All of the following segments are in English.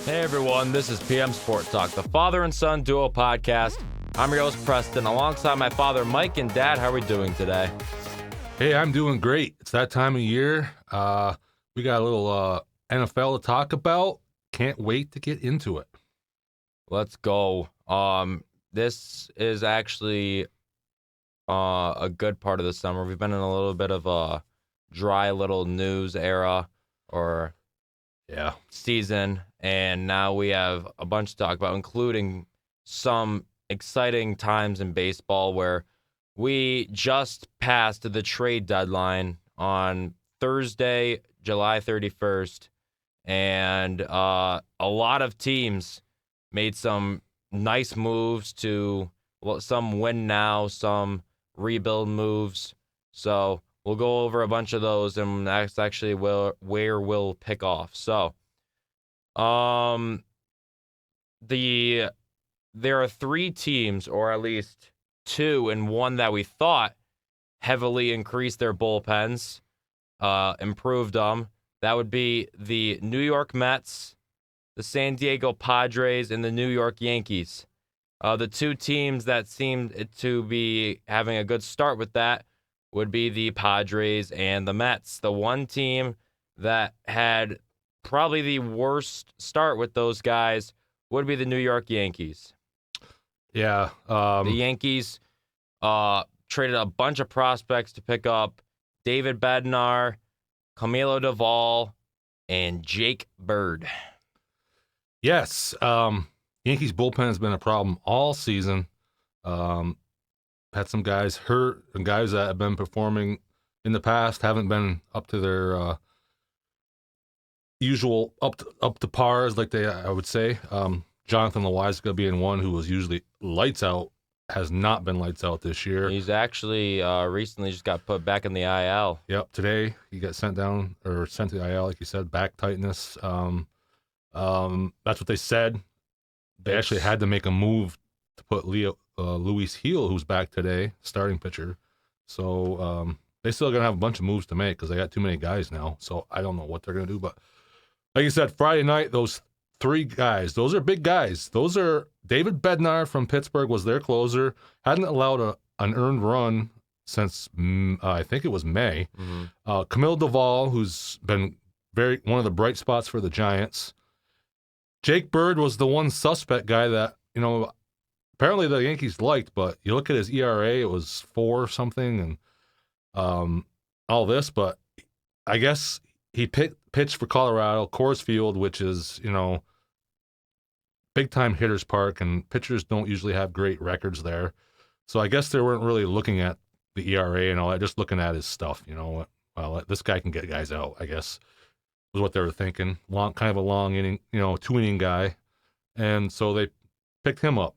Hey everyone, this is PM Sport Talk, the father and son duo podcast. I'm your host Preston, alongside my father Mike and dad. How are we doing today? Hey, I'm doing great. It's that time of year. We got a little NFL to talk about. Can't wait to get into it. Let's go. This is actually a good part of the summer. We've been in a little bit of a dry little news era or season, and now we have a bunch to talk about, including some exciting times in baseball where we just passed the trade deadline on Thursday, July 31st, and a lot of teams made some nice moves to, well, some win now, some rebuild moves. So we'll go over a bunch of those, and that's actually where we'll pick off. So, there are three teams, or at least two, and one that we thought heavily increased their bullpens, improved them. That would be the New York Mets, the San Diego Padres, and the New York Yankees. The two teams that seemed to be having a good start with that would be the Padres and the Mets. The one team that had probably the worst start with those guys would be the New York Yankees. Yeah. The Yankees traded a bunch of prospects to pick up David Bednar, Camilo Doval, and Jake Bird. Yes. Yankees bullpen has been a problem all season. Had some guys hurt, and guys that have been performing in the past haven't been up to their usual up to par, like I would say. Jonathan Loáisiga being one who was usually lights out, has not been lights out this year. He's actually recently just got put back in the IL. Yep, today he got sent to the IL, like you said, back tightness. That's what they said. They actually had to make a move to put Luis Heel, who's back today, starting pitcher. So they still going to have a bunch of moves to make because they got too many guys now. So I don't know what they're going to do. But like you said, Friday night, those three guys, those are big guys. Those are David Bednar from Pittsburgh was their closer. Hadn't allowed an earned run since, I think it was May. Mm-hmm. Camilo Doval, who's been one of the bright spots for the Giants. Jake Bird was the one suspect guy that, apparently the Yankees liked, but you look at his ERA, it was 4 something and all this, but I guess he pitched for Colorado, Coors Field, which is, big-time hitter's park, and pitchers don't usually have great records there. So I guess they weren't really looking at the ERA and all that, just looking at his stuff, well, this guy can get guys out, I guess, was what they were thinking. Kind of a long inning, 2-inning guy. And so they picked him up.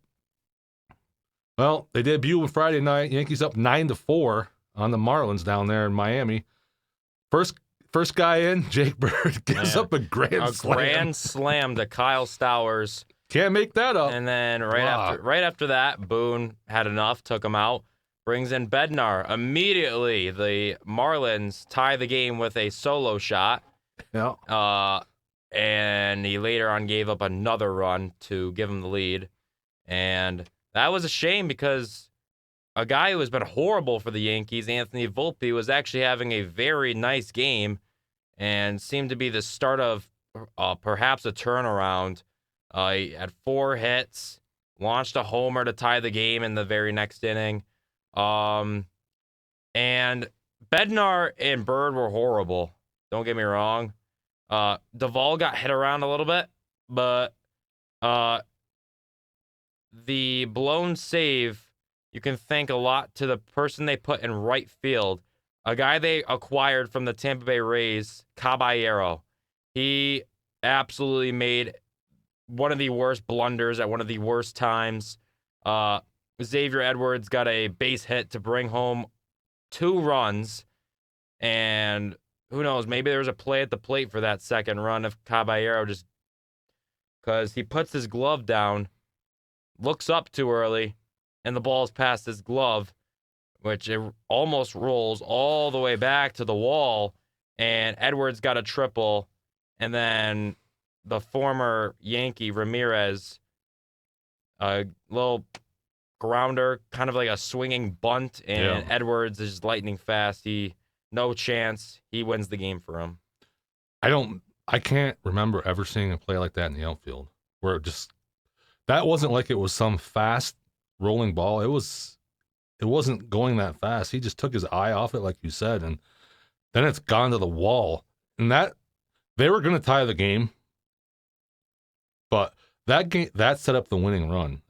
Well, they debut on Friday night. Yankees up 9-4 on the Marlins down there in Miami. First guy in, Jake Bird gives up a grand slam. A grand slam to Kyle Stowers. Can't make that up. And then right after that, Boone had enough, took him out, brings in Bednar. Immediately, the Marlins tie the game with a solo shot. Yeah. And he later on gave up another run to give him the lead. And that was a shame because a guy who has been horrible for the Yankees, Anthony Volpe, was actually having a very nice game and seemed to be the start of perhaps a turnaround. He had 4 hits, launched a homer to tie the game in the very next inning. And Bednar and Bird were horrible. Don't get me wrong. Doval got hit around a little bit, but the blown save, you can thank a lot to the person they put in right field, a guy they acquired from the Tampa Bay Rays, Caballero. He absolutely made one of the worst blunders at one of the worst times. Xavier Edwards got a base hit to bring home 2 runs, and who knows, maybe there was a play at the plate for that second run if Caballero just, because he puts his glove down, looks up too early, and the ball's past his glove, which it almost rolls all the way back to the wall, and Edwards got a triple, and then the former Yankee Ramirez, a little grounder, kind of like a swinging bunt, and Edwards is lightning fast. No chance. He wins the game for him. I can't remember ever seeing a play like that in the outfield where that wasn't like it was some fast rolling ball. It wasn't going that fast. He just took his eye off it, like you said, and then it's gone to the wall. And they were going to tie the game, but that set up the winning run.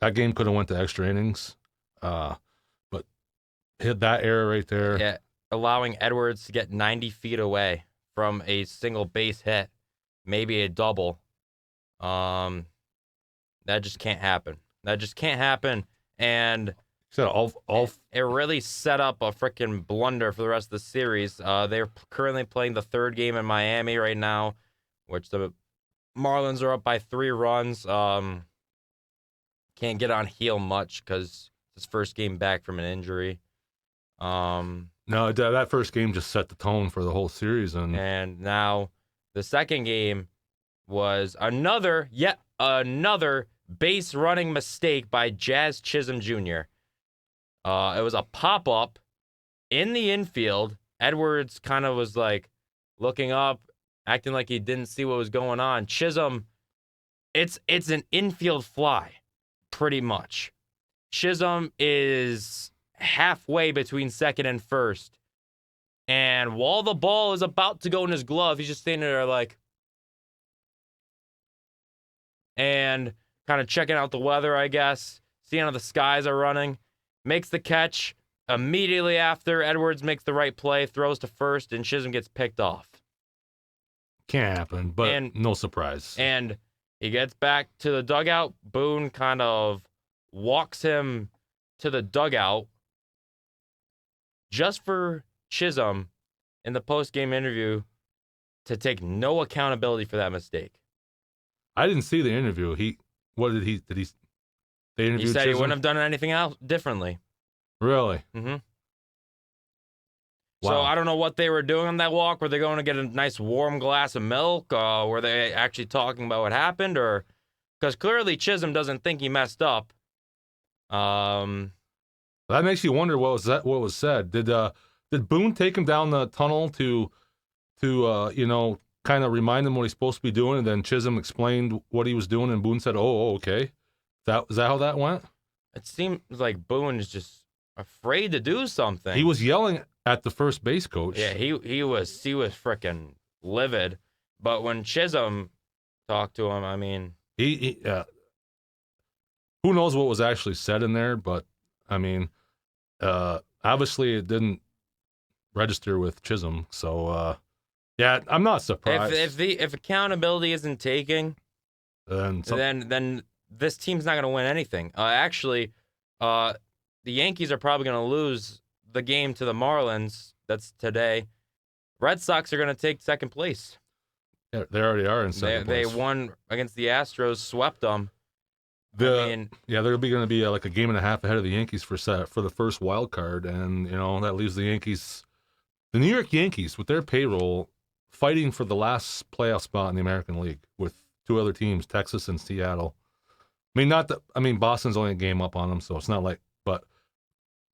That game could have went to extra innings, but hit that error right there. Yeah, allowing Edwards to get 90 feet away from a single base hit, maybe a double. That just can't happen. And it really set up a freaking blunder for the rest of the series. They're currently playing the third game in Miami right now, which the Marlins are up by 3 runs. Can't get on heel much because his first game back from an injury. No, that first game just set the tone for the whole series, and now the second game was yet another base running mistake by Jazz Chisholm Jr. It was a pop-up in the infield. Edwards kind of was like looking up, acting like he didn't see what was going on. Chisholm, it's an infield fly, pretty much. Chisholm is halfway between second and first. And while the ball is about to go in his glove, he's just standing there like, and kind of checking out the weather, I guess, seeing how the skies are running. Makes the catch. Immediately after, Edwards makes the right play, throws to first, and Chisholm gets picked off. Can't happen, but no surprise. And he gets back to the dugout. Boone kind of walks him to the dugout just for Chisholm in the post-game interview to take no accountability for that mistake. I didn't see the interview. They interviewed He said Chisholm? he wouldn't have done anything else differently. Really? Mm-hmm. Wow. So I don't know what they were doing on that walk. Were they going to get a nice warm glass of milk? Were they actually talking about what happened? Or because clearly Chisholm doesn't think he messed up. That makes you wonder what was said. Did Boone take him down the tunnel to kind of remind him what he's supposed to be doing, and then Chisholm explained what he was doing, and Boone said, "Oh, okay." Is that how that went? It seemed like Boone is just afraid to do something. He was yelling at the first base coach. Yeah, he was freaking livid. But when Chisholm talked to him, I mean, he who knows what was actually said in there, but I mean, obviously it didn't register with Chisholm. So yeah, I'm not surprised. If accountability isn't taken, then this team's not going to win anything. Actually, the Yankees are probably going to lose the game to the Marlins. That's today. Red Sox are going to take second place. Yeah, they already are in second place. They won against the Astros, swept them. They're going to be like a game and a half ahead of the Yankees for the first wild card, and that leaves the New York Yankees, with their payroll, fighting for the last playoff spot in the American League with 2 other teams, Texas and Seattle. Boston's only a game up on them, so it's not like, but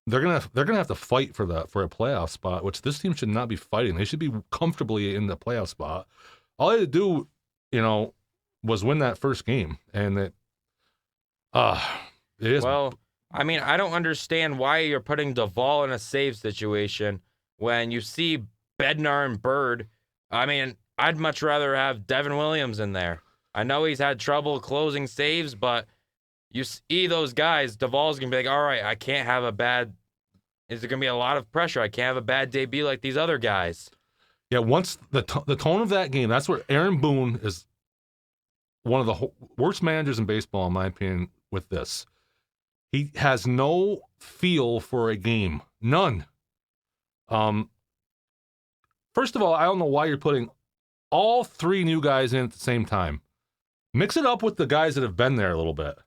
they're gonna have to fight for a playoff spot, which this team should not be fighting. They should be comfortably in the playoff spot. All they had to do, was win that first game, and it is. Well, I don't understand why you're putting Duvall in a save situation when you see Bednar and Bird. I'd much rather have Devin Williams in there. I know he's had trouble closing saves, but you see those guys, Duvall's going to be like, all right, is there going to be a lot of pressure? I can't have a bad debut like these other guys. Yeah, once the tone of that game, that's where Aaron Boone is one of the worst managers in baseball, in my opinion, with this. He has no feel for a game. None. First of all, I don't know why you're putting all 3 new guys in at the same time. Mix it up with the guys that have been there a little bit.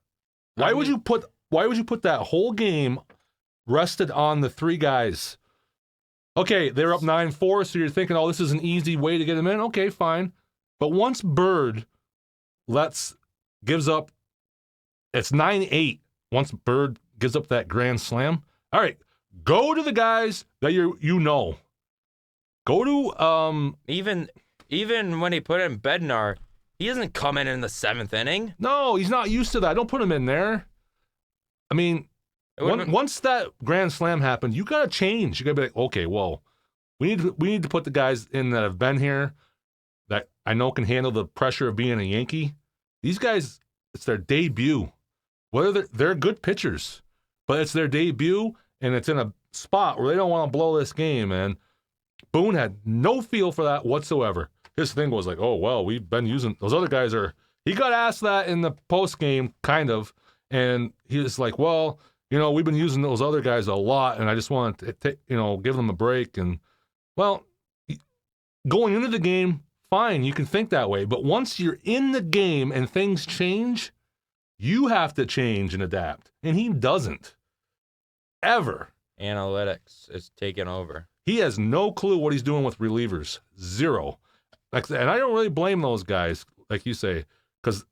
Why would you put that whole game rested on the 3 guys? Okay, they're up 9-4, so you're thinking, oh, this is an easy way to get them in. Okay, fine. But once Bird gives up, it's 9-8. Once Bird gives up that grand slam, all right, go to the guys that you know. Go to even when he put in Bednar, he doesn't come in the 7th inning. No, he's not used to that. Don't put him in there. I mean, once that grand slam happened, you got to change. You got to be like, okay, well, we need to put the guys in that have been here, that I know can handle the pressure of being a Yankee. These guys, it's their debut. Whether they're good pitchers, but it's their debut, and it's in a spot where they don't want to blow this game. And Boone had no feel for that whatsoever. His thing was like, oh, well, we've been using those other guys are. He got asked that in the post game, kind of, and he was like, well, we've been using those other guys a lot, and I just want to, give them a break. And well, going into the game, fine, you can think that way, but once you're in the game and things change, you have to change and adapt, and he doesn't ever. Analytics is taking over. He has no clue what he's doing with relievers. Zero. And I don't really blame those guys, like you say, because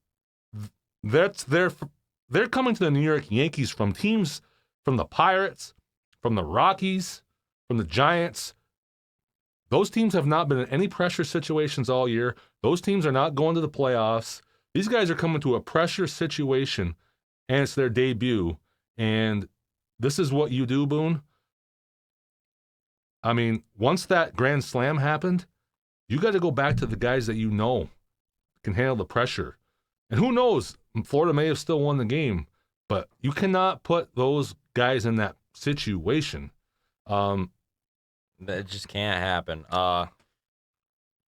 they're coming to the New York Yankees from teams from the Pirates, from the Rockies, from the Giants. Those teams have not been in any pressure situations all year. Those teams are not going to the playoffs. These guys are coming to a pressure situation, and it's their debut. And this is what you do, Boone. I mean, once that grand slam happened, you got to go back to the guys that you know can handle the pressure. And who knows, Florida may have still won the game, but you cannot put those guys in that situation. That just can't happen.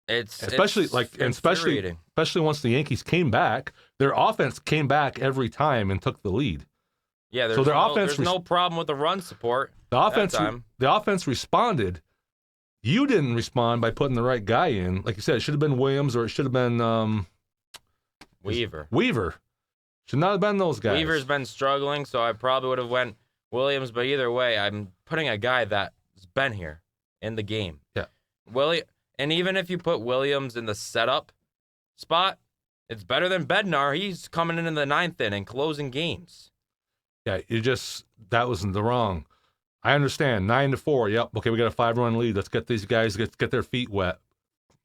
Especially once the Yankees came back, their offense came back every time and took the lead. Yeah, there's no problem with the run support. The offense responded. You didn't respond by putting the right guy in. Like you said, it should have been Williams or it should have been Weaver. Should not have been those guys. Weaver's been struggling, so I probably would have went Williams. But either way, I'm putting a guy that's been here in the game. Yeah. And even if you put Williams in the setup spot, it's better than Bednar. He's coming in the 9th inning, closing games. Yeah, that was the wrong. I understand, 9-4. Yep, okay, we got a 5-run lead. Let's get these guys get their feet wet.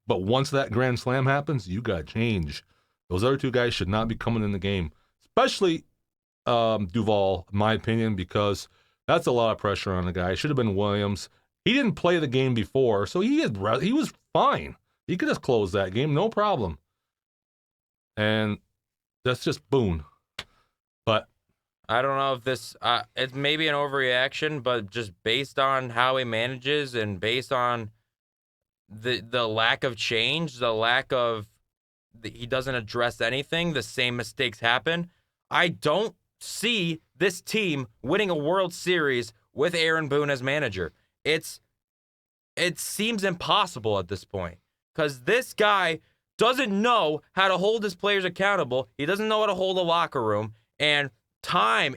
But once that grand slam happens, you got to change. Those other two guys should not be coming in the game, especially Duvall, in my opinion, because that's a lot of pressure on the guy. It should have been Williams. He didn't play the game before, so he was fine. He could have closed that game, no problem. And that's just Boone. But I don't know if this it's maybe an overreaction, but just based on how he manages and based on the lack of change, he doesn't address anything, the same mistakes happen. I don't see this team winning a World Series with Aaron Boone as manager. It seems impossible at this point because this guy doesn't know how to hold his players accountable. He doesn't know how to hold a locker room, and time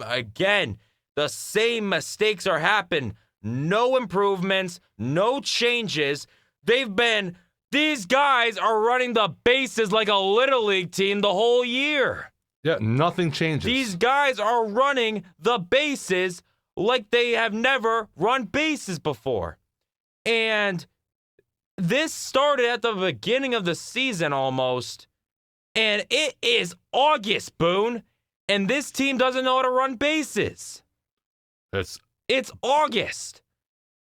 again, the same mistakes are happening. No improvements, no changes. These guys are running the bases like a Little League team the whole year. Yeah, nothing changes. These guys are running the bases like they have never run bases before. And this started at the beginning of the season almost. And it is August, Boone. And this team doesn't know how to run bases. It's August.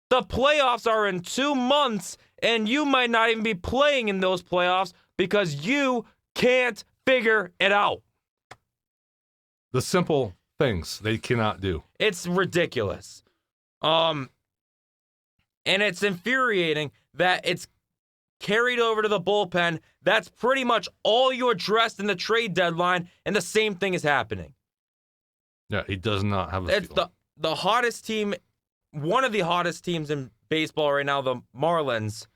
The playoffs are in 2 months, and you might not even be playing in those playoffs because you can't figure it out. The simple things they cannot do. It's ridiculous. And it's infuriating that it's carried over to the bullpen. That's pretty much all you addressed in the trade deadline, and the same thing is happening. Yeah, he does not have a It's the hottest team, one of the hottest teams in baseball right now, the Marlins.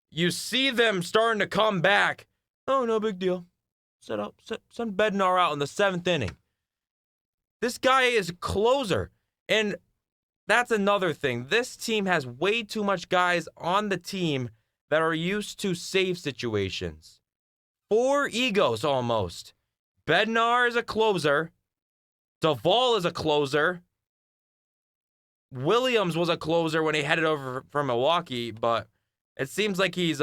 You see them starting to come back. Oh, no big deal. Send Bednar out in the 7th inning. This guy is a closer, and that's another thing. This team has way too much guys on the team that are used to save situations. 4 egos almost. Bednar is a closer. Duvall is a closer. Williams was a closer when he headed over from Milwaukee, but it seems like he's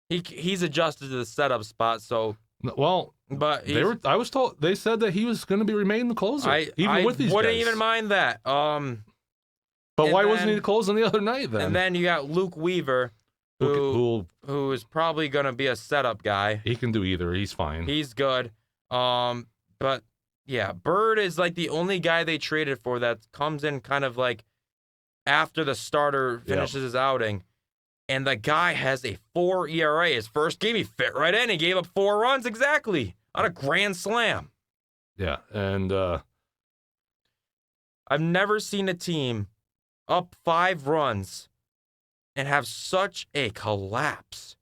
adjusted to the setup spot. So but I was told they said that he was going to be remain the closer with these guys. I wouldn't even mind that. But why wasn't he closing the other night then? And then you got Luke Weaver, who is probably going to be a setup guy. He can do either. He's fine. He's good. But yeah, Bird is like the only guy they traded for that comes in kind of like after the starter finishes his outing. And the guy has a 4 ERA. His first game, he fit right in. He gave up 4 runs exactly on a grand slam. Yeah, and I've never seen a team up 5 runs and have such a collapse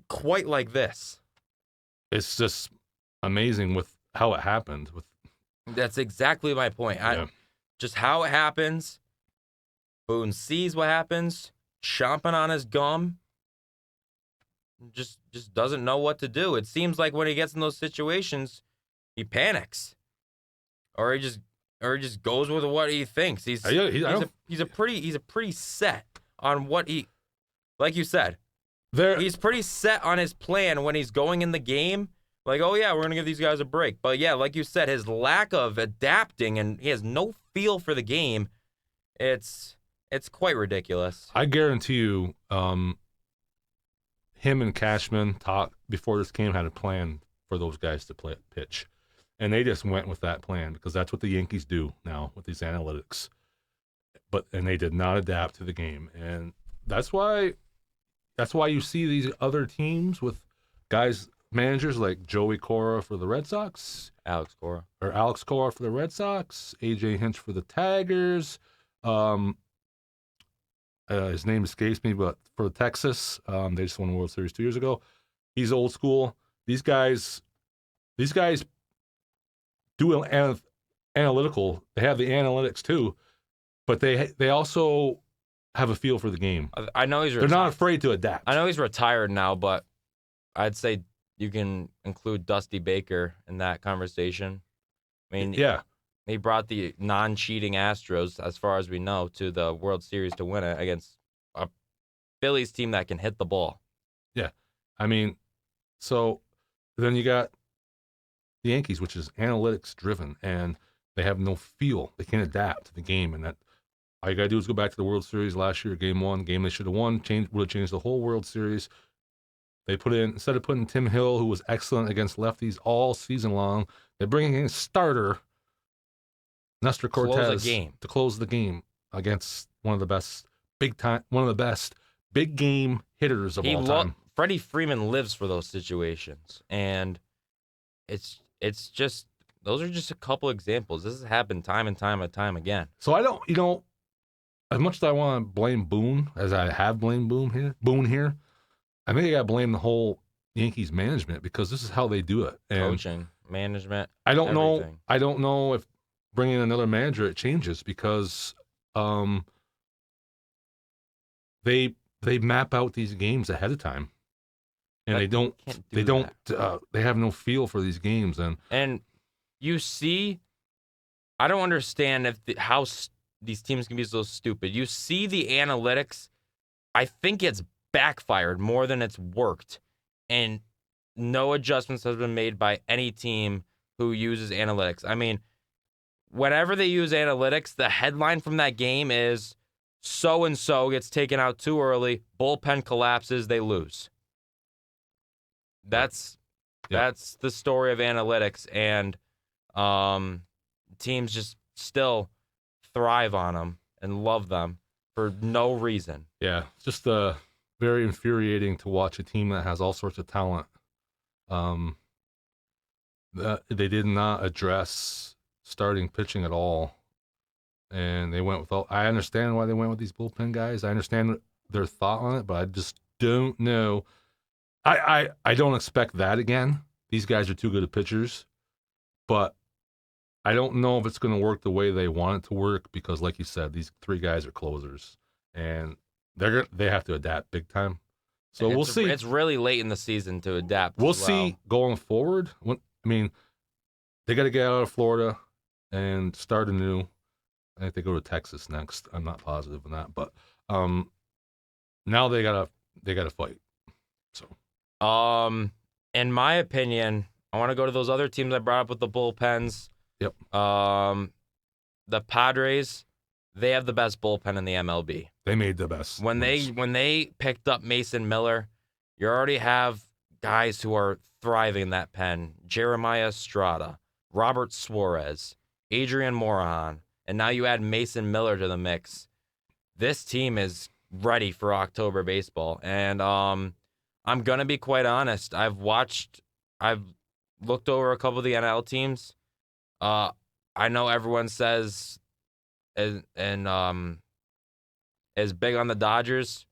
quite like this. It's just amazing with how it happened. That's exactly my point. Just how it happens. Boone sees what happens, chomping on his gum. Just doesn't know what to do. It seems like when he gets in those situations, he panics, or he just goes with what he thinks. He's pretty set on what he, like you said, he's pretty set on his plan when he's going in the game. Like, oh yeah, we're gonna give these guys a break. But yeah, like you said, his lack of adapting and he has no feel for the game. It's quite ridiculous. I guarantee you, him and Cashman talked before this game, had a plan for those guys to pitch. And they just went with that plan because that's what the Yankees do now with these analytics. And they did not adapt to the game. And that's why you see these other teams with managers like Joey Cora for the Red Sox. Alex Cora for the Red Sox. AJ Hinch for the Tigers. His name escapes me, but for Texas, they just won the World Series 2 years ago. He's old school. These guys do analytical. They have the analytics too, but they also have a feel for the game. I know they're not afraid to adapt. I know he's retired now, but I'd say you can include Dusty Baker in that conversation. I mean, yeah. He brought the non-cheating Astros, as far as we know, to the World Series to win it against a Phillies team that can hit the ball. Yeah. I mean, so then you got the Yankees, which is analytics driven, and they have no feel. They can't adapt to the game. And that all you got to do is go back to the World Series last year, game 1, game they should have won, would have changed the whole World Series. They instead of putting Tim Hill, who was excellent against lefties all season long, they're bringing in a starter, Nestor Cortez, to close the game against one of the best big game hitters of all time. Freddie Freeman lives for those situations, and it's just those are just a couple examples. This has happened time and time again. So I don't, as much as I want to blame Boone, as I have blamed Boone here, I think I got to blame the whole Yankees management because this is how they do it. And coaching, management. I don't everything. know. I don't know if bringing in another manager it changes because they map out these games ahead of time, and they have no feel for these games, and you see, I don't understand how these teams can be so stupid. You see the analytics, I think it's backfired more than it's worked, and no adjustments have been made by any team who uses analytics. I mean, whenever they use analytics, the headline from that game is so-and-so gets taken out too early, bullpen collapses, they lose. That's the story of analytics, and teams just still thrive on them and love them for no reason. Yeah, it's just very infuriating to watch a team that has all sorts of talent. They did not address starting pitching at all, and they went with I understand why they went with these bullpen guys. I understand their thought on it, but I just don't know. I don't expect that again. These guys are too good at pitchers, but I don't know if it's going to work the way they want it to work because, like you said, these 3 guys are closers, and they have to adapt big time. So we'll see. It's really late in the season to adapt. We'll as well. see going forward. They got to get out of Florida and start anew. I think they go to Texas next. I'm not positive on that, but now they gotta fight. So, in my opinion, I want to go to those other teams I brought up with the bullpens. Yep. The Padres, they have the best bullpen in the MLB. They made the best. When they picked up Mason Miller, you already have guys who are thriving in that pen. Jeremiah Estrada, Robert Suarez, Adrian Morejon, and now you add Mason Miller to the mix. This team is ready for October baseball. And I'm going to be quite honest. I've looked over a couple of the NL teams. I know everyone says is big on the Dodgers.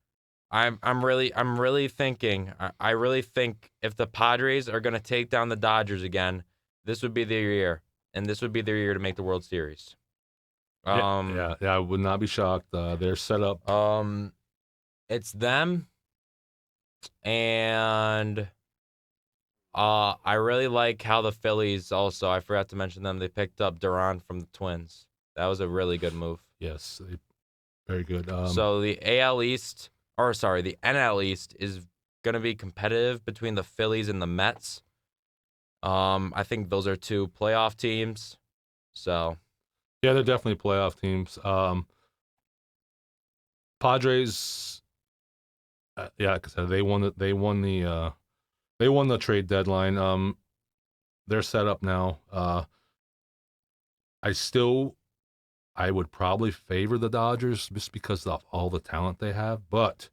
I'm really thinking. I really think if the Padres are going to take down the Dodgers again, this would be their year, and this would be their year to make the World Series. Yeah, I would not be shocked. They're set up. It's them, and I really like how the Phillies also. I forgot to mention them. They picked up Duran from the Twins. That was a really good move. Yes, very good. So the NL East is going to be competitive between the Phillies and the Mets. I think those are two playoff teams. So, yeah, they're definitely playoff teams. Padres, like I said, they won the trade deadline. They're set up now. I would probably favor the Dodgers just because of all the talent they have, but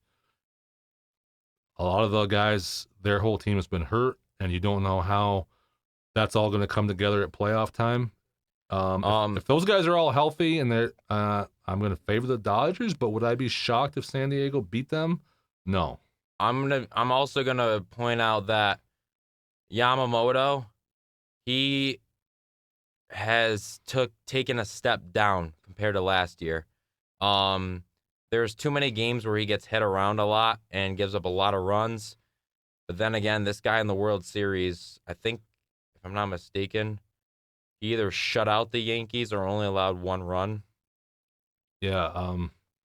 a lot of the guys, their whole team has been hurt, and you don't know how that's all going to come together at playoff time. If those guys are all healthy, and I'm going to favor the Dodgers, but would I be shocked if San Diego beat them? No. I'm also gonna point out that Yamamoto, he has taken a step down compared to last year. There's too many games where he gets hit around a lot and gives up a lot of runs. But then again, this guy in the World Series, I think, if I'm not mistaken, he either shut out the Yankees or only allowed one run. Yeah.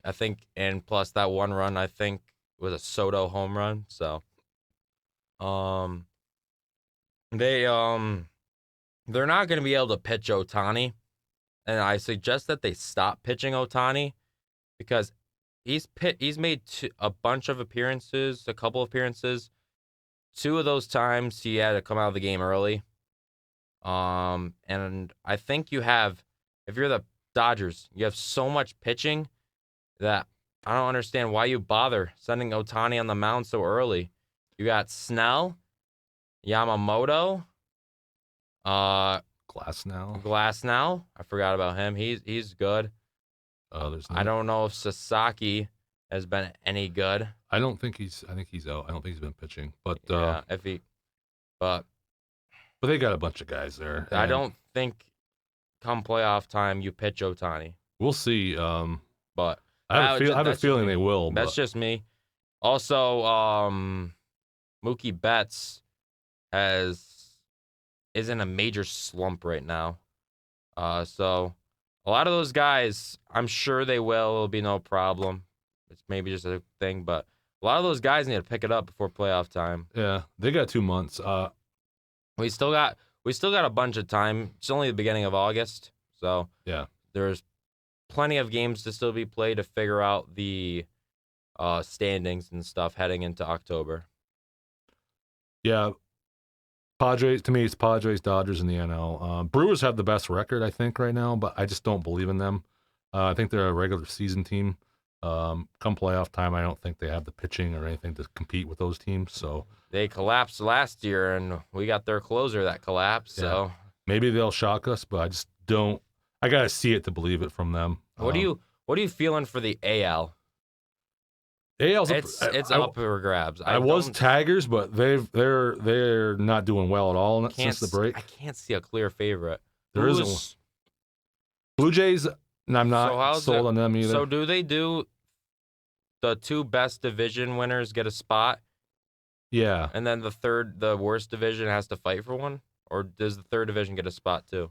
I think, and plus that one run, I think, was a Soto home run. So, they're not going to be able to pitch Ohtani, and I suggest that they stop pitching Ohtani because he's made a bunch of appearances, a couple appearances. 2 of those times he had to come out of the game early. And I think if you're the Dodgers, you have so much pitching that I don't understand why you bother sending Ohtani on the mound so early. You got Snell, Yamamoto, Glasnow. I forgot about him. He's good. I don't know if Sasaki has been any good. I think he's out. I don't think he's been pitching. But but they got a bunch of guys there. I don't think come playoff time you pitch Ohtani. We'll see. But I have a feeling they will. That's just me. Also, Mookie Betts is in a major slump right now. So a lot of those guys, I'm sure they will. It'll be no problem. It's maybe just a thing, but a lot of those guys need to pick it up before playoff time. Yeah, they got 2 months. We still got a bunch of time. It's only the beginning of August, so yeah, there's plenty of games to still be played to figure out the standings and stuff heading into October. Yeah, Padres, to me, it's Padres, Dodgers in the NL. Brewers have the best record, I think, right now, but I just don't believe in them. I think they're a regular season team. Come playoff time, I don't think they have the pitching or anything to compete with those teams. So they collapsed last year, and we got their closer that collapsed. Yeah. So maybe they'll shock us, but I just don't. I gotta see it to believe it from them. What are you feeling for the AL? It's up for grabs. I was Tigers, but they're not doing well at all since the break. I can't see a clear favorite. There isn't one. Blue Jays, and I'm not sold on them either. So do they do the two best division winners get a spot, Yeah. and then the worst division has to fight for one? Or does the third division get a spot too?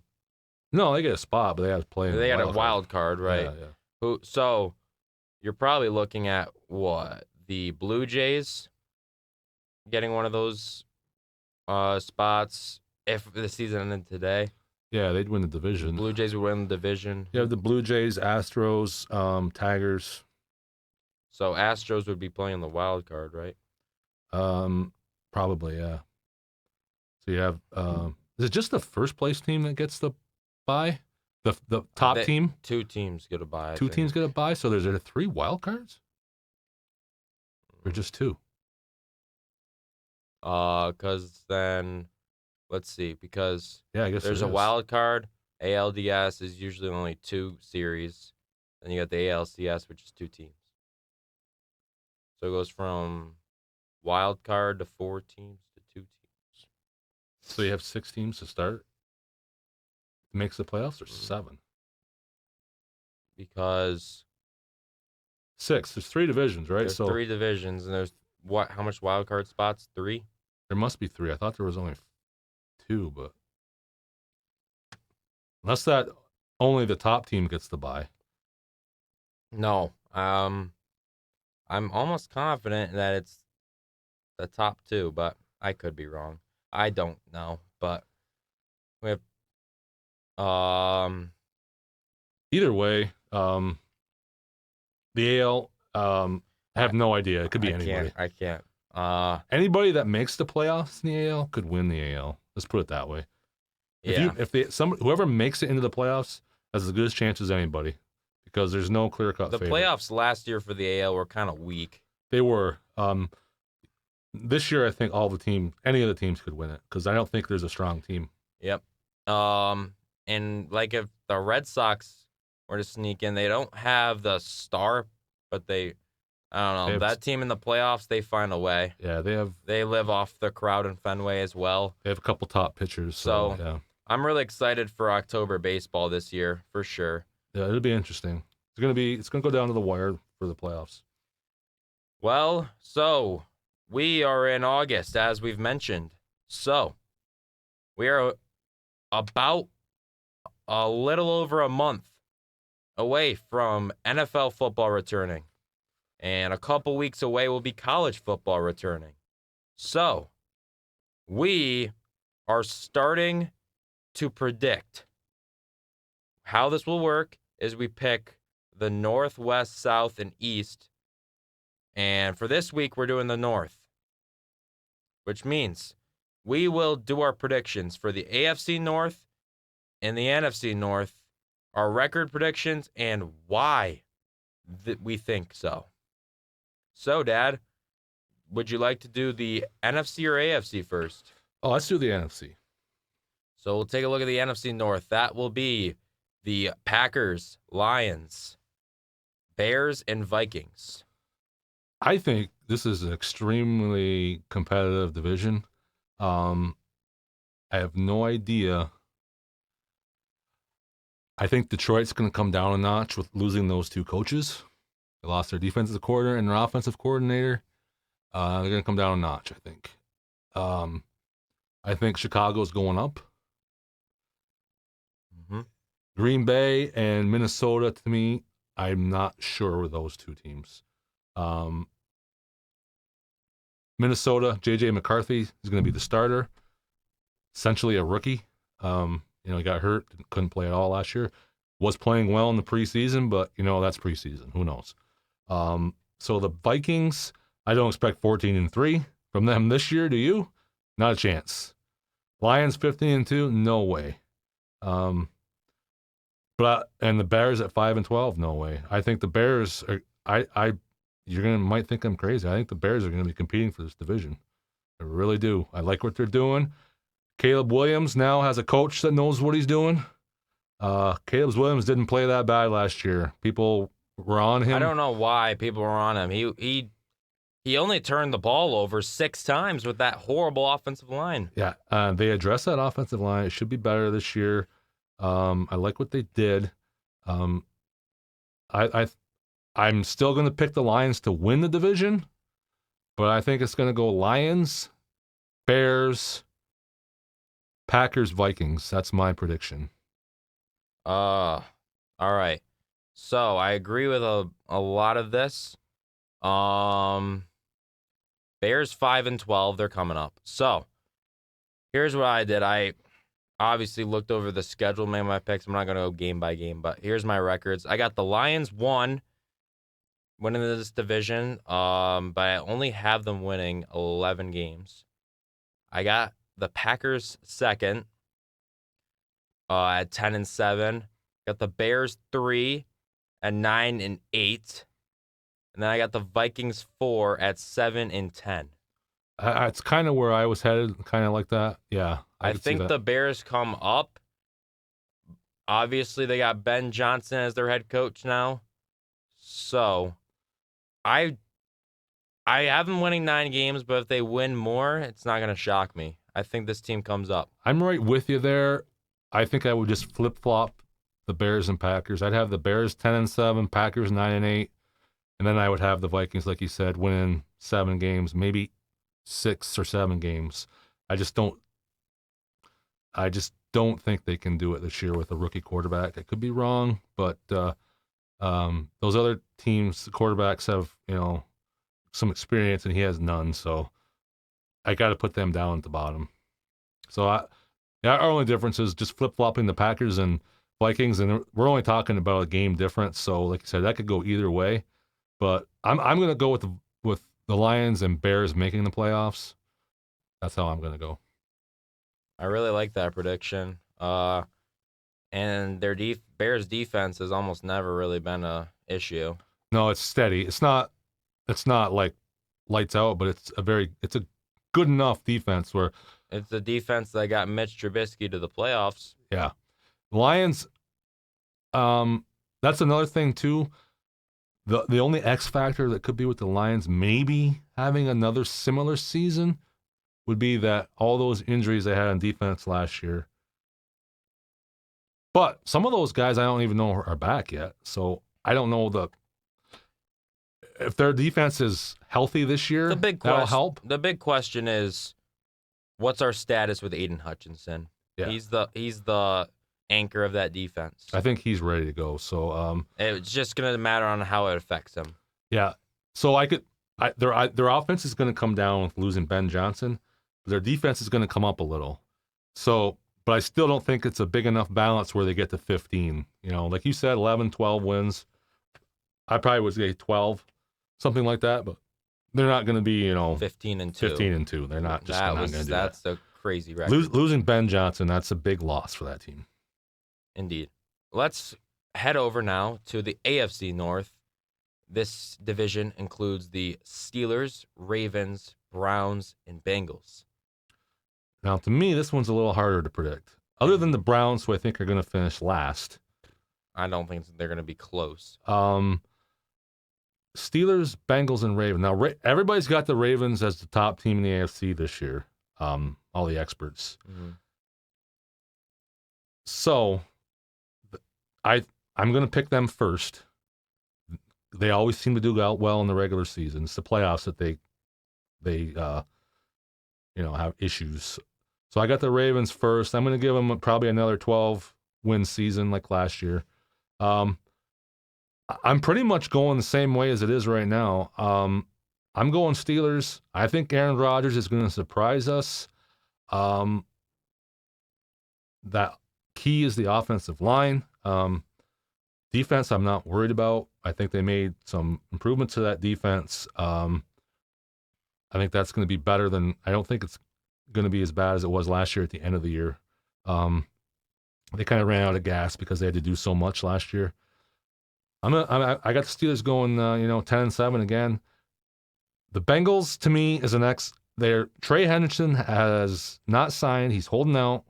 No, they get a spot, but they have to play in They the got a wild card. card, right? Yeah. So you're probably looking at what? The Blue Jays getting one of those spots if the season ended today. Yeah, they'd win the division. Blue Jays would win the division. You have the Blue Jays, Astros, Tigers. So Astros would be playing the wild card, right? Probably, yeah. So you have is it just the first place team that gets the bye? The top team? Two teams get a bye. Two teams get a bye, so there's 3 wild cards? Or just 2? Because then, let's see, because yeah, I guess there's a wild card. ALDS is usually only 2 series. Then you got the ALCS, which is 2 teams. So it goes from wild card to 4 teams to 2 teams. So you have 6 teams to start? Makes the playoffs or 7? Because 6. There's 3 divisions, right? there's 3 divisions, and there's how much wild card spots? 3? There must be 3. I thought there was only 2, but unless that only the top team gets the bye. No. I'm almost confident that it's the top 2, but I could be wrong. I don't know, but we have either way, the AL I have no idea. It could be anybody. I can't. Anybody that makes the playoffs in the AL could win the AL. Let's put it that way. Yeah. Whoever makes it into the playoffs has as good a chance as anybody, because there's no clear-cut favorite. The playoffs last year for the AL were kind of weak. They were. This year, I think any of the teams could win it, because I don't think there's a strong team. Yep. And like if the Red Sox were to sneak in, they don't have the star, but I don't know. That team in the playoffs, they find a way. Yeah, They live off the crowd in Fenway as well. They have a couple top pitchers. So yeah. I'm really excited for October baseball this year, for sure. Yeah, it'll be interesting. It's gonna go down to the wire for the playoffs. Well, so we are in August, as we've mentioned. So we are about a little over a month away from NFL football returning. And a couple weeks away will be college football returning. So we are starting to predict. How this will work is we pick the North, West, South, and East. And for this week, we're doing the North, which means we will do our predictions for the AFC North and the NFC North, our record predictions, and why we think so. So, Dad, would you like to do the NFC or AFC first? Oh, let's do the NFC. So we'll take a look at the NFC North. That will be the Packers, Lions, Bears, and Vikings. I think this is an extremely competitive division. I have no idea. I think Detroit's going to come down a notch with losing those 2 coaches. They lost their defensive coordinator and their offensive coordinator. They're going to come down a notch, I think. I think Chicago's going up. Mm-hmm. Green Bay and Minnesota, to me, I'm not sure with those 2 teams. Minnesota, J.J. McCarthy is going to be the starter. Essentially a rookie. He got hurt, couldn't play at all last year. Was playing well in the preseason, but, that's preseason. Who knows? So the Vikings, I don't expect 14-3 from them this year. Do you? Not a chance. Lions 15-2, no way. And the Bears at 5-12, no way. I think the Bears are. Might think I'm crazy. I think the Bears are going to be competing for this division. I really do. I like what they're doing. Caleb Williams now has a coach that knows what he's doing. Caleb Williams didn't play that bad last year. People were on him. I don't know why people were on him. He only turned the ball over 6 times with that horrible offensive line. Yeah, they addressed that offensive line. It should be better this year. I like what they did. I'm still going to pick the Lions to win the division, but I think it's going to go Lions, Bears, Packers, Vikings. That's my prediction. All right. So I agree with a lot of this. Bears 5-12, they're coming up. So here's what I did. I obviously looked over the schedule, made my picks. I'm not going to go game by game, but here's my records. I got the Lions winning this division, but I only have them winning 11 games. I got the Packers second at 10-7. Got the Bears 3 at 9-8. And then I got the Vikings 4 at 7-10. It's kind of where I was headed, kind of like that. Yeah. I think the Bears come up. Obviously, they got Ben Johnson as their head coach now. So, I have them winning 9 games, but if they win more, it's not going to shock me. I think this team comes up. I'm right with you there. I think I would just flip-flop the Bears and Packers. I'd have the Bears 10-7, Packers 9-8, and then I would have the Vikings, like you said, winning 7 games, maybe 6 or 7 games. I just don't think they can do it this year with a rookie quarterback. I could be wrong, but those other teams, the quarterbacks have, some experience, and he has none. So I got to put them down at the bottom. So our only difference is just flip-flopping the Packers and Vikings, and we're only talking about a game difference. So like I said, that could go either way. But I'm going to go with the Lions and Bears making the playoffs. That's how I'm going to go. I really like that prediction. And their Bears defense has almost never really been a issue. No, it's steady. It's not like lights out, but it's a good enough defense where it's the defense that got Mitch Trubisky to the playoffs. Yeah. Lions, that's another thing too. The only X factor that could be with the Lions maybe having another similar season would be that all those injuries they had on defense last year. But some of those guys I don't even know are back yet. So I don't know if their defense is healthy this year, that'll help. The big question is, what's our status with Aiden Hutchinson? Yeah. He's the anchor of that defense. I think he's ready to go. So it's just going to matter on how it affects him. Yeah. So their offense is going to come down with losing Ben Johnson. Their defense is going to come up a little. So, but I still don't think it's a big enough balance where they get to 15. Like you said, 11, 12 wins. I probably would say 12, something like that. But they're not going to be, 15-2. 15-2. They're not just not going to do that. That's a crazy record. Losing Ben Johnson, that's a big loss for that team. Indeed. Let's head over now to the AFC North. This division includes the Steelers, Ravens, Browns, and Bengals. Now, to me, this one's a little harder to predict. Other than the Browns, who I think are going to finish last. I don't think they're going to be close. Steelers, Bengals, and Ravens. Now, everybody's got the Ravens as the top team in the AFC this year, all the experts. Mm-hmm. So, I'm going to pick them first. They always seem to do well in the regular season. It's the playoffs that they have issues. So I got the Ravens first. I'm going to give them probably another 12-win season like last year. I'm pretty much going the same way as it is right now. I'm going Steelers. I think Aaron Rodgers is going to surprise us. That key is the offensive line. Defense, I'm not worried about. I think they made some improvements to that defense. I think that's going to be better than. I don't think it's going to be as bad as it was last year at the end of the year. They kind of ran out of gas because they had to do so much last year. I got the Steelers going, 10-7 again. The Bengals, to me, is the next. Trey Henderson has not signed. He's holding out.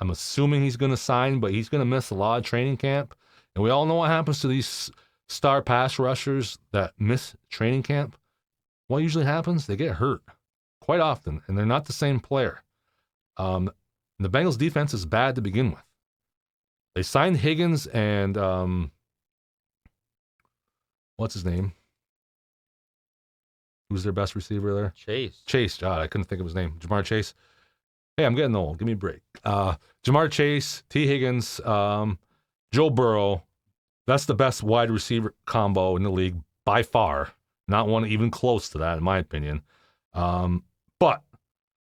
I'm assuming he's going to sign, but he's going to miss a lot of training camp. And we all know what happens to these star pass rushers that miss training camp. What usually happens? They get hurt quite often, and they're not the same player. The Bengals defense is bad to begin with. They signed Higgins and what's his name? Who's their best receiver there? Chase. Chase. God, I couldn't think of his name. Jamar Chase. Hey, I'm getting old. Give me a break. Jamar Chase, T. Higgins, Joe Burrow. That's the best wide receiver combo in the league by far. Not one even close to that, in my opinion. But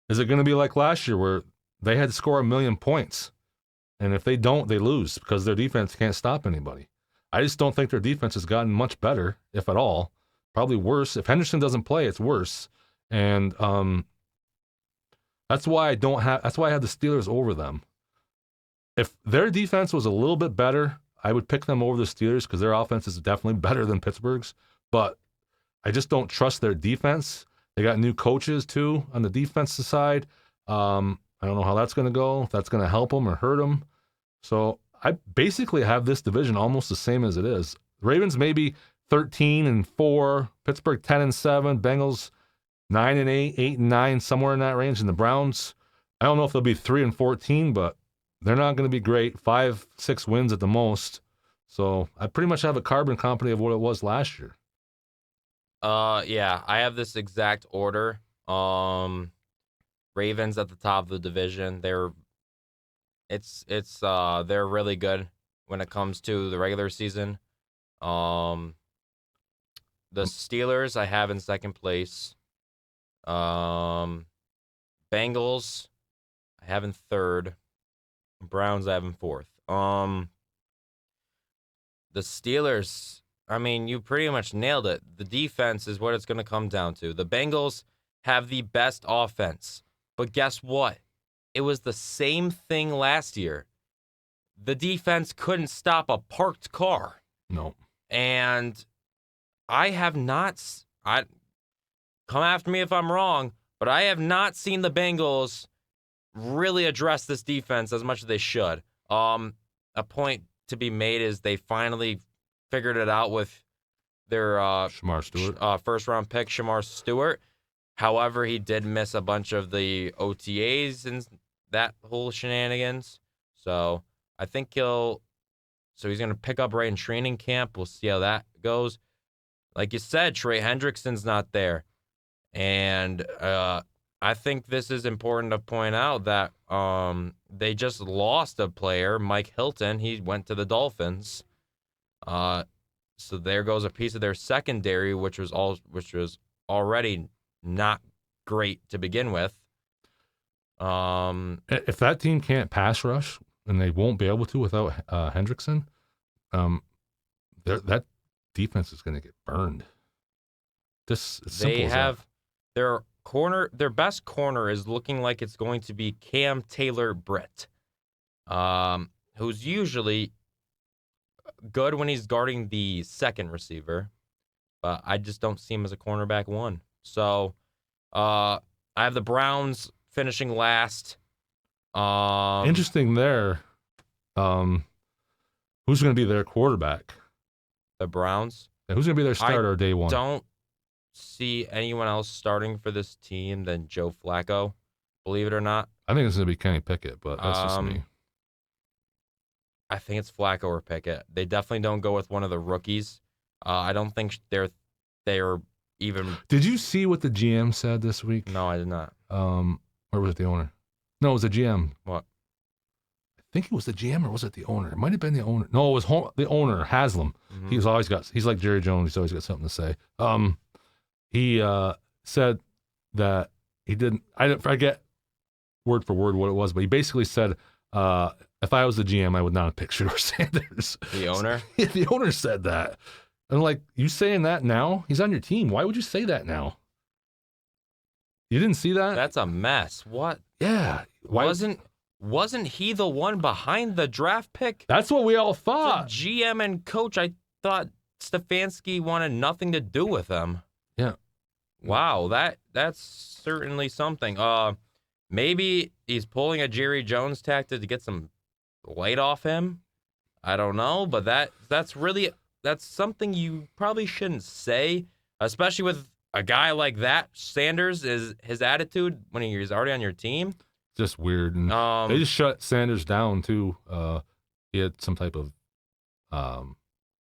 is it going to be like last year where they had to score 1 million points? And if they don't, they lose because their defense can't stop anybody. I just don't think their defense has gotten much better, if at all. Probably worse. If Henderson doesn't play, it's worse. And that's why I have the Steelers over them. If their defense was a little bit better, I would pick them over the Steelers because their offense is definitely better than Pittsburgh's. But I just don't trust their defense. They got new coaches too on the defensive side. I don't know how that's going to go, if that's going to help them or hurt them. So I basically have this division almost the same as it is. Ravens maybe 13-4, Pittsburgh 10-7, Bengals 9-8, 8-9, somewhere in that range. And the Browns, I don't know if they'll be 3-14, but they're not going to be great. 5-6 wins at the most. So I pretty much have a carbon copy of what it was last year. Yeah, I have this exact order. Ravens at the top of the division. They're really good when it comes to the regular season. The Steelers I have in second place. Bengals I have in third. Browns I have in fourth. The Steelers, I mean, you pretty much nailed it. The defense is what it's going to come down to. The Bengals have the best offense. But guess what? It was the same thing last year. The defense couldn't stop a parked car. No. And come after me if I'm wrong, but I have not seen the Bengals really address this defense as much as they should. A point to be made is they finally figured it out with their Shamar Stewart. first-round pick, Shamar Stewart. However, he did miss a bunch of the OTAs and that whole shenanigans. So I think he's going to pick up right in training camp. We'll see how that goes. Like you said, Trey Hendrickson's not there. And I think this is important to point out that they just lost a player, Mike Hilton. He went to the Dolphins. So there goes a piece of their secondary, which was already not great to begin with. If that team can't pass rush, and they won't be able to without Hendrickson, that defense is going to get burned. They have their best corner is looking like it's going to be Cam Taylor-Britt, who's usually good when he's guarding the second receiver, but I just don't see him as a cornerback one. So I have the Browns finishing last. Interesting there. Who's going to be their quarterback? The Browns. Yeah, who's going to be their starter day one? Don't see anyone else starting for this team than Joe Flacco, believe it or not. I think it's going to be Kenny Pickett, but that's just me. I think it's Flacco or Pickett. They definitely don't go with one of the rookies. I don't think they're even. Did you see what the GM said this week? No, I did not. Or was it the owner? No, it was the GM. What? I think it was the GM or was it the owner? It might have been the owner. No, it was the owner, Haslam. Mm-hmm. He's like Jerry Jones. He's always got something to say. He said that he didn't. I forget word for word what it was, but he basically said, if I was the GM, I would not have picked Shedeur Sanders. The owner? Yeah, the owner said that. And like, you saying that now? He's on your team. Why would you say that now? You didn't see that? That's a mess. What? Yeah. Wasn't he the one behind the draft pick? That's what we all thought. The GM and coach, I thought Stefanski wanted nothing to do with them. Yeah. Wow, that's certainly something. Maybe he's pulling a Jerry Jones tactic to get some light off him. I don't know, but that's something you probably shouldn't say, especially with a guy like that. Sanders is his attitude when he's already on your team. Just weird. And they just shut Sanders down too. He had some type of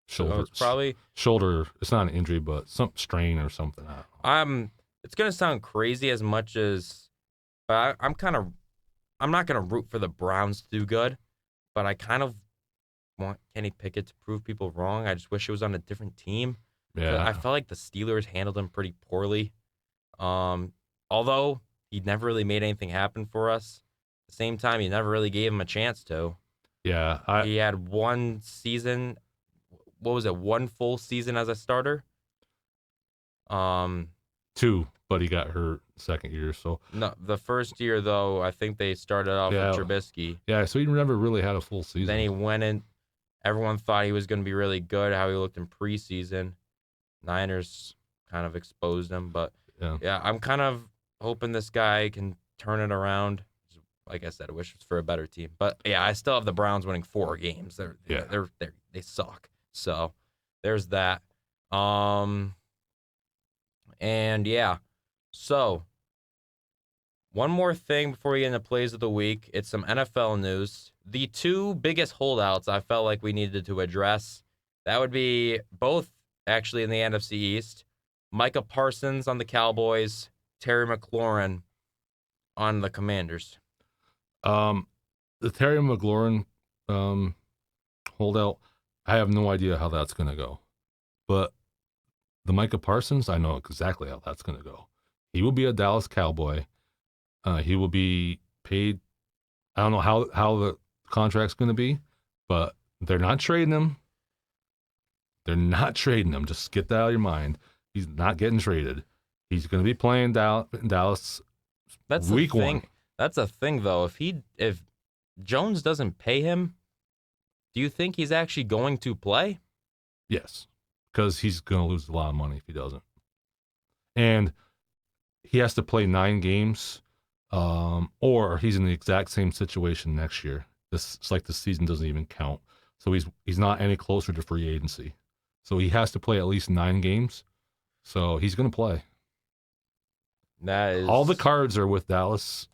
Shoulder. So it's probably shoulder. It's not an injury, but some strain or something. I don't know. It's gonna sound crazy as much as, but I'm not gonna root for the Browns to do good, but I kind of want Kenny Pickett to prove people wrong. I just wish it was on a different team. Yeah. I felt like the Steelers handled him pretty poorly. Although he never really made anything happen for us. At the same time, you never really gave him a chance to. Yeah. He had one season. What was it? One full season as a starter. 2, but he got hurt second year. So No, the first year though, I think they started off with Trubisky. Yeah, so he never really had a full season. Then he went in. Everyone thought he was going to be really good. How he looked in preseason. Niners kind of exposed him, but yeah, I'm kind of hoping this guy can turn it around. Like I said, I wish it was for a better team, but yeah, I still have the Browns winning 4 games. They suck. So there's that. And yeah, so one more thing before we get into plays of the week. It's some NFL news. The 2 biggest holdouts I felt like we needed to address, that would be both actually in the NFC East. Micah Parsons on the Cowboys, Terry McLaurin on the Commanders. The Terry McLaurin holdout, I have no idea how that's going to go. But the Micah Parsons, I know exactly how that's going to go. He will be a Dallas Cowboy. He will be paid. I don't know how the contract's going to be, but they're not trading him. They're not trading him. Just get that out of your mind. He's not getting traded. He's going to be playing in Dallas. That's week the thing. 1. That's a thing, though. If Jones doesn't pay him, do you think he's actually going to play? Yes, because he's going to lose a lot of money if he doesn't. And he has to play 9 games, or he's in the exact same situation next year. It's like the season doesn't even count. So he's not any closer to free agency. So he has to play at least 9 games. So he's going to play. That is... All the cards are with Dallas,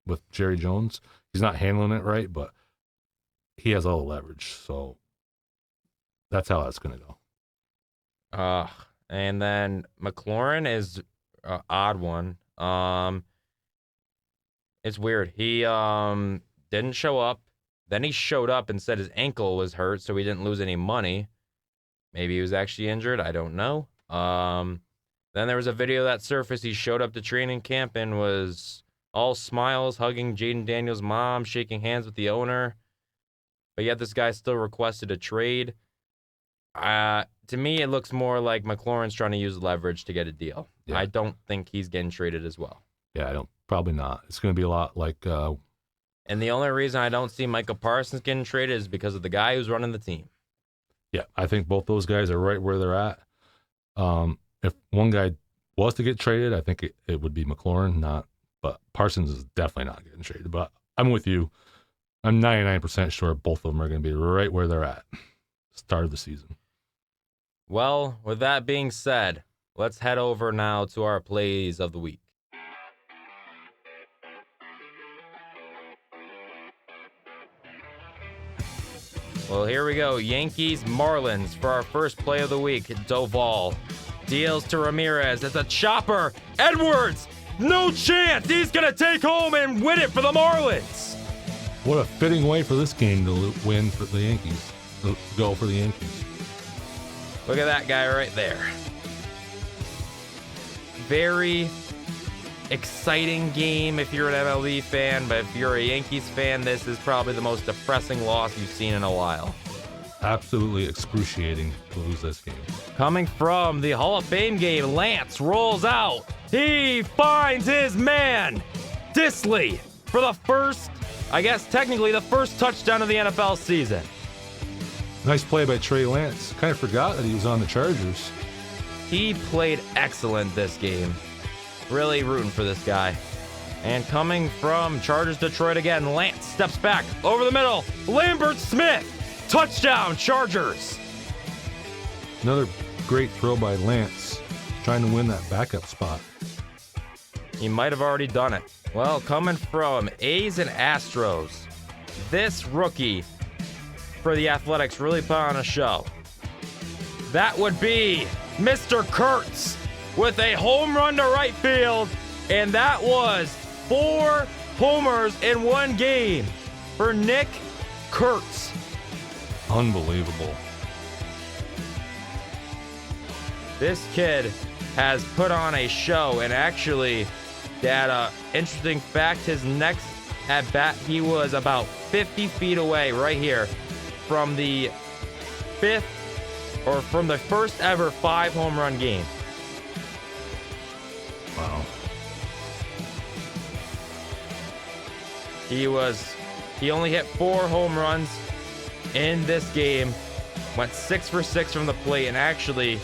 with Jerry Jones. He's not handling it right, but he has all the leverage. So that's how that's going to go. And then McLaurin is an odd one. It's weird. He didn't show up. Then he showed up and said his ankle was hurt, so he didn't lose any money. Maybe he was actually injured. I don't know. Then there was a video that surfaced. He showed up to training camp and was all smiles, hugging Jaden Daniels' mom, shaking hands with the owner. But yet this guy still requested a trade. To me, it looks more like McLaurin's trying to use leverage to get a deal. Yeah. I don't think he's getting traded as well. Yeah, probably not. It's going to be a lot like... And the only reason I don't see Micah Parsons getting traded is because of the guy who's running the team. Yeah, I think both those guys are right where they're at. If one guy was to get traded, I think it would be McLaurin, but Parsons is definitely not getting traded. But I'm with you. I'm 99% sure both of them are going to be right where they're at. Start of the season. Well, with that being said, let's head over now to our plays of the week. Well, here we go. Yankees, Marlins for our first play of the week. Doval deals to Ramirez. It's a chopper. Edwards, no chance. He's going to take home and win it for the Marlins. What a fitting way for this game to win for the Yankees. Go for the Yankees. Look at that guy right there. Very exciting game if you're an MLB fan, but if you're a Yankees fan, this is probably the most depressing loss you've seen in a while. Absolutely excruciating to lose this game. Coming from the Hall of Fame game, Lance rolls out. He finds his man, Disley, for the first, I guess technically the first touchdown of the NFL season. Nice play by Trey Lance. Kind of forgot that he was on the Chargers. He played excellent this game. Really rooting for this guy. And coming from Chargers Detroit again, Lance steps back over the middle. Lambert Smith, touchdown Chargers. Another great throw by Lance, trying to win that backup spot. He might have already done it. Well, coming from A's and Astros, this rookie for the Athletics really put on a show. that would be Mr. Kurtz with a home run to right field, and that was 4 homers in one game for Nick Kurtz. Unbelievable. This kid has put on a show, and actually, Dad, interesting fact, his next at bat, he was about 50 feet away right here from the first ever 5 home run game. Wow. He only hit 4 home runs in this game, went 6 for 6 from the plate, and actually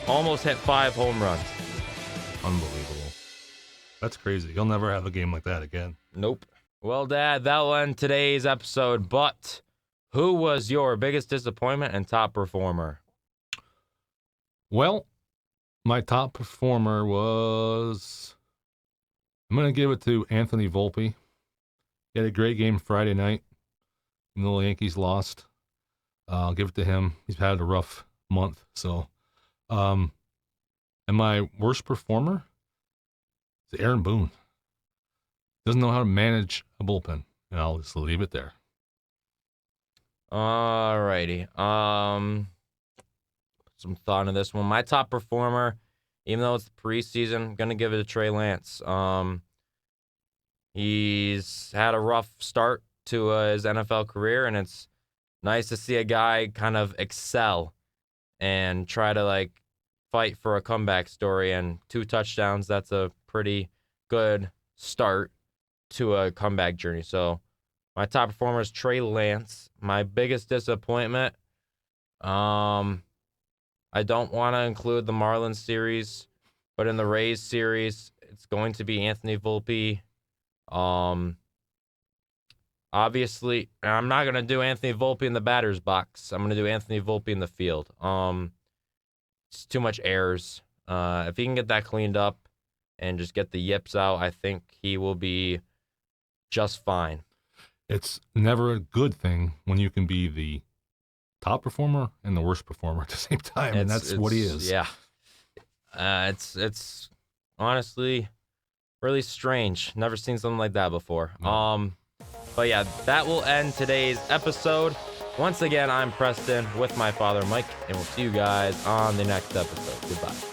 almost hit 5 home runs. Unbelievable. That's crazy. You'll never have a game like that again. Nope. Well, Dad, that'll end today's episode, but who was your biggest disappointment and top performer? Well, my top performer was... I'm going to give it to Anthony Volpe. He had a great game Friday night. Even though the Yankees lost. I'll give it to him. He's had a rough month. So, and my worst performer is Aaron Boone. Doesn't know how to manage a bullpen. And I'll just leave it there. Alrighty. Some thought into this one. My top performer, even though it's the preseason, I'm gonna give it to Trey Lance. He's had a rough start to his NFL career, and it's nice to see a guy kind of excel and try to fight for a comeback story. And 2 touchdowns, that's a pretty good start to a comeback journey. So my top performer is Trey Lance. My biggest disappointment, I don't want to include the Marlins series, but in the Rays series, it's going to be Anthony Volpe. Obviously, I'm not going to do Anthony Volpe in the batter's box. I'm going to do Anthony Volpe in the field. It's too much errors. If he can get that cleaned up and just get the yips out, I think he will be just fine. It's never a good thing when you can be the top performer and the worst performer at the same time, and that's what he is. Yeah. It's honestly really strange. Never seen something like that before. No. But yeah, that will end today's episode. Once again, I'm Preston with my father, Mike, and we'll see you guys on the next episode. Goodbye.